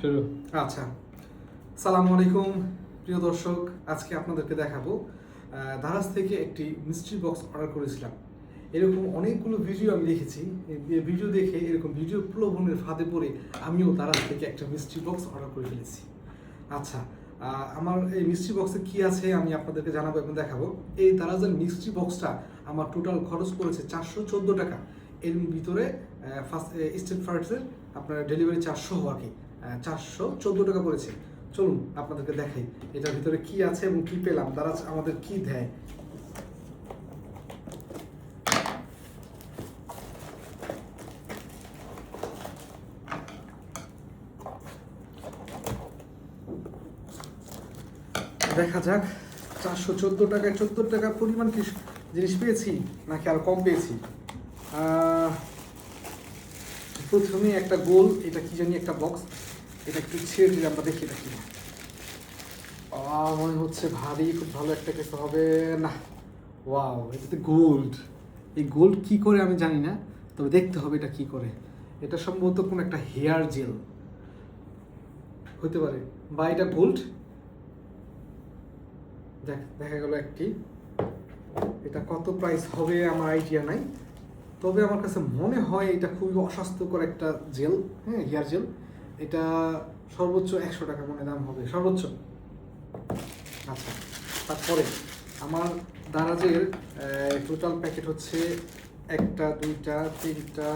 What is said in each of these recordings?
শুরু। আচ্ছা, সালামু আলাইকুম প্রিয় দর্শক। আজকে আপনাদেরকে দেখাবো দারাজ থেকে একটি মিস্ট্রি বক্স অর্ডার করেছিলাম। এরকম অনেকগুলো ভিডিও আমি দেখেছি। এই ভিডিও দেখে এরকম ভিডিও প্রলোভনের ফাঁদে পড়ে আমিও দারাজ থেকে একটা মিস্ট্রি বক্স অর্ডার করে ফেলেছি। আচ্ছা, আমার এই মিস্ট্রি বক্সে কি আছে আমি আপনাদেরকে জানাবো এবং দেখাবো। এই দারাজের মিস্ট্রি বক্সটা আমার টোটাল খরচ পড়েছে 414 টাকা। এর ভিতরে ফার্স্ট স্টেট ফার্স্টের আপনার ডেলিভারি চার্জ সহ আর কি 414 টাকা পড়েছে। চলুন আপনাদেরকে দেখাই এটার ভিতরে কি আছে এবং কি পেলাম, দারাজ আমাদের কি দেয়। দেখা যাক 414 টাকায় 14 টাকা পরিমাণ কি জিনিস পেয়েছি নাকি আরো কম পেয়েছি। প্রথমে একটা গোল, এটা কি জানি একটা বক্স, এটা একটু ছেড়ে দিলে আমরা দেখি এটা কি। মনে হচ্ছে ভারী, খুব ভালো একটা কিছু হবে না। ওয়াও, এটাতে গোল্ড। এই গোল্ড কি করে আমি জানি না, তবে দেখতে হবে এটা কি করে। এটা সম্ভবত কোনো একটা হেয়ার জেল হতে পারে, বা এটা গোল্ড। দেখা গেল একটি। এটা কত প্রাইস হবে আমার আইডিয়া নাই, তবে আমার কাছে মনে হয় এটা খুবই অস্বাস্থ্যকর একটা জেল। হ্যাঁ, হেয়ার জেল। এটা সর্বোচ্চ 100 টাকা মনে দাম হবে সর্বোচ্চ। আচ্ছা, তারপরে আমার দারাজের টোটাল প্যাকেট হচ্ছে 1টা 2টা 3টা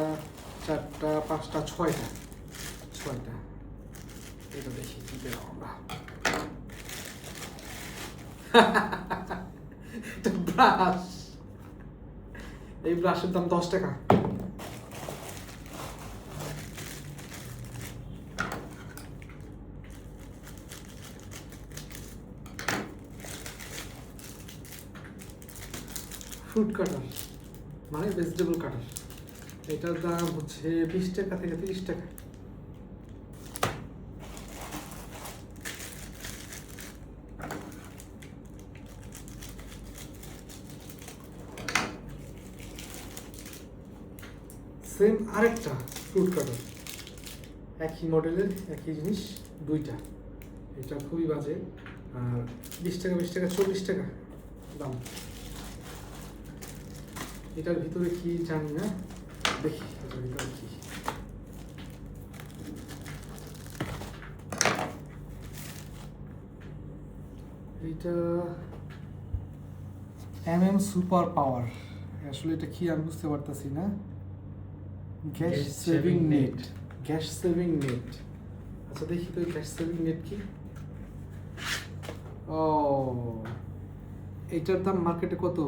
4টা 5টা 6টা। এটা দেখি কি পেলাম আমরা। এটা ব্রাশ। এই ব্রাশের দাম 10 টাকা। ফ্রুট কাটার মানে ভেজিটেবল কাটার, এটার দাম হচ্ছে 20 টাকা থেকে 30 টাকা। সেম আরেকটা ফ্রুট কাটার, একই মডেলের একই জিনিস, 2টা। এটা খুবই বাজে। আর 20 টাকা 20 টাকা 40 টাকা দাম। এটার ভিতরে কি জানি না, দেখি এটার ভিতরে কি। এটা সুপার পাওয়ার। আসলে এটা কি আমি বুঝতে পারতেছি না। Gas saving net. Gas saving net. আচ্ছা দেখি তো গ্যাস সেভিং নেট কি। ও, এটার দাম মার্কেটে কত?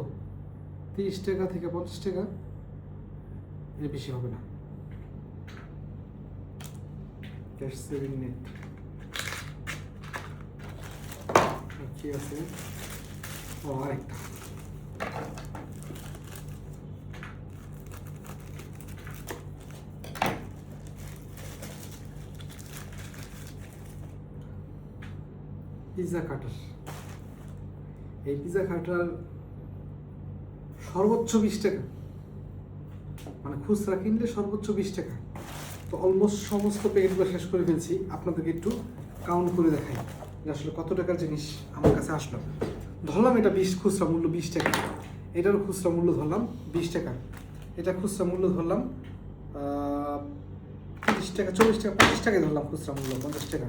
30 টাকা থেকে 50 টাকা, এর বেশি হবে না। গ্যাস সেভিং নেট কি আছে? ও, আরেকটা। পিৎজা কাটার। এই পিৎজা কাটার সর্বোচ্চ 20 টাকা, মানে খুচরা কিনলে সর্বোচ্চ 20 টাকা। তো অলমোস্ট সমস্ত প্যাকেটগুলো শেষ করে ফেলছি। আপনাদেরকে একটু কাউন্ট করে দেখাই যে আসলে কত টাকার জিনিস আমার কাছে আসলো। ধরলাম এটা 20, খুচরা মূল্য 20 টাকা। এটারও খুচরা মূল্য ধরলাম 20 টাকা। এটা খুচরা মূল্য ধরলাম 30 টাকা 40 টাকা 50 টাকায় ধরলাম খুচরা মূল্য 50 টাকা।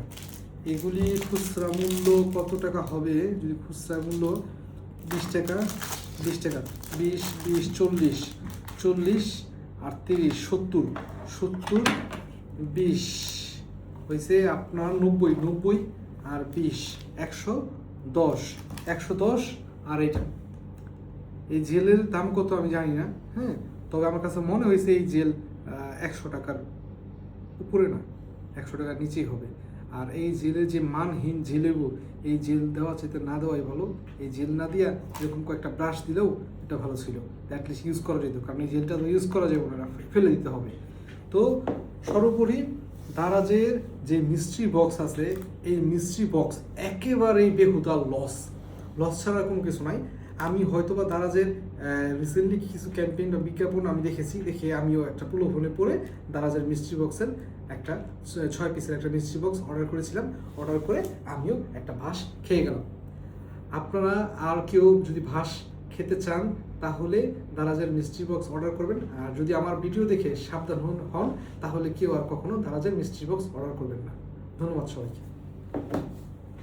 এগুলি খুচরা মূল্য কত টাকা হবে যদি খুচরা মূল্য 20 টাকা 20 টাকা 20 20 40 40 আর 30 70 70 20 হয়েছে আপনার 90 90 আর 20 110 110। আর এটা এই জেলের দাম কত আমি জানি না। হ্যাঁ, তবে আমার কাছে মনে হয়েছে এই জেল 100 টাকার উপরে না, 100 টাকার নিচেই হবে। আর এই জেলের যে মানহীন জেলেবু, এই জেল দেওয়া চাইতে না দেওয়াই ভালো। এই জেল না দিয়া এরকম কয়েকটা ব্রাশ দিলেও এটা ভালো ছিল, অ্যাটলিস্ট ইউজ করা যেত। কারণ এই জেলটা তো ইউজ করা যাবে না, ফেলে দিতে হবে। তো সর্বোপরি দারাজের যে মিস্ট্রি বক্স আছে, এই মিস্ট্রি বক্স একেবারেই বেহুদা লস ছাড়া কোনো কিছু নাই। আমি হয়তোবা দারাজের রিসেন্টলি কিছু ক্যাম্পেইন বা বিজ্ঞাপন আমি দেখে আমিও একটা প্রলোভনে পড়ে দারাজের মিস্ট্রি বক্সের একটা 6 পিসের একটা মিস্ট্রি বক্স অর্ডার করেছিলাম। অর্ডার করে আমিও একটা ভাস খেয়ে গেলাম। আপনারা আর কেউ যদি ভাস খেতে চান তাহলে দারাজের মিস্ট্রি বক্স অর্ডার করবেন। আর যদি আমার ভিডিও দেখে সাবধান হন তাহলে কেউ আর কখনো দারাজের মিস্ট্রি বক্স অর্ডার করবেন না। ধন্যবাদ সবাইকে।